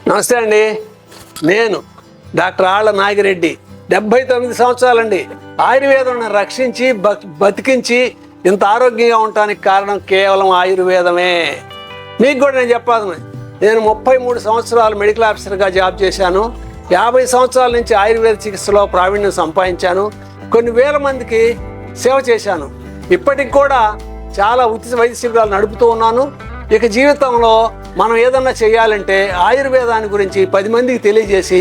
నమస్తే అండి. నేను డాక్టర్ ఆళ్ల నాగిరెడ్డి. 79 సంవత్సరాలండి. ఆయుర్వేదం రక్షించి బతికించి ఇంత ఆరోగ్యంగా ఉండటానికి కారణం కేవలం ఆయుర్వేదమే. మీకు కూడా నేను చెప్పాను, నేను 33 సంవత్సరాలు మెడికల్ ఆఫీసర్గా జాబ్ చేశాను. 50 సంవత్సరాల నుంచి ఆయుర్వేద చికిత్సలో ప్రావీణ్యం సంపాదించాను. కొన్ని వేల మందికి సేవ చేశాను. ఇప్పటికి కూడా చాలా ఉచిత వైద్య శిబిరాలు నడుపుతూ ఉన్నాను. ఇక జీవితంలో మనం ఏదన్నా చేయాలంటే ఆయుర్వేదాన్ని గురించి 10 మందికి తెలియజేసి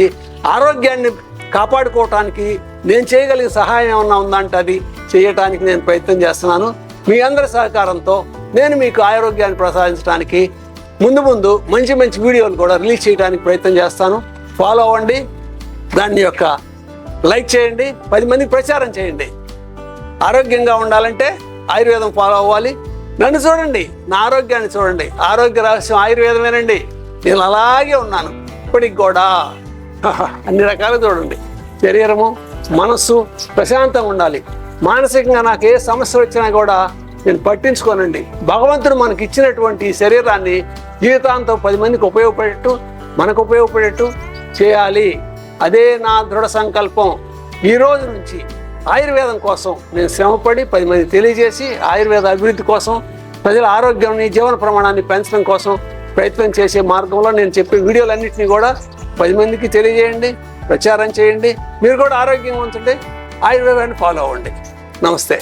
ఆరోగ్యాన్ని కాపాడుకోవటానికి నేను చేయగలిగే సహాయం ఏమన్నా ఉందంటే అది చేయటానికి నేను ప్రయత్నం చేస్తున్నాను. మీ అందరి సహకారంతో నేను మీకు ఆరోగ్యాన్ని ప్రసాదించడానికి ముందు మంచి మంచి వీడియోలు కూడా రిలీజ్ చేయడానికి ప్రయత్నం చేస్తాను. ఫాలో అవ్వండి, దాన్ని లైక్ చేయండి, 10 మందికి ప్రచారం చేయండి. ఆరోగ్యంగా ఉండాలంటే ఆయుర్వేదం ఫాలో అవ్వాలి. నన్ను చూడండి, నా ఆరోగ్యాన్ని చూడండి. ఆరోగ్య రహస్యం ఆయుర్వేదమేనండి. నేను అలాగే ఉన్నాను ఇప్పటికి కూడా. అన్ని రకాలు చూడండి. శరీరము మనస్సు ప్రశాంతంగా ఉండాలి. మానసికంగా నాకు ఏ సమస్య వచ్చినా కూడా నేను పట్టించుకోనండి. భగవంతుడు మనకి ఇచ్చినటువంటి శరీరాన్ని జీవితాంతం 10 మందికి ఉపయోగపడేట్టు, మనకు ఉపయోగపడేట్టు చేయాలి. అదే నా దృఢ సంకల్పం. ఈ రోజు నుంచి ఆయుర్వేదం కోసం నేను శ్రమపడి 10 మంది తెలియజేసి ఆయుర్వేద అభివృద్ధి కోసం, ప్రజల ఆరోగ్యాన్ని జీవన ప్రమాణాన్ని పెంచడం కోసం ప్రయత్నం చేసే మార్గంలో నేను చెప్పే వీడియోలన్నింటినీ కూడా 10 మందికి తెలియజేయండి, ప్రచారం చేయండి. మీరు కూడా ఆరోగ్యంగా ఉంచండి, ఆయుర్వేదాన్ని ఫాలో అవ్వండి. నమస్తే.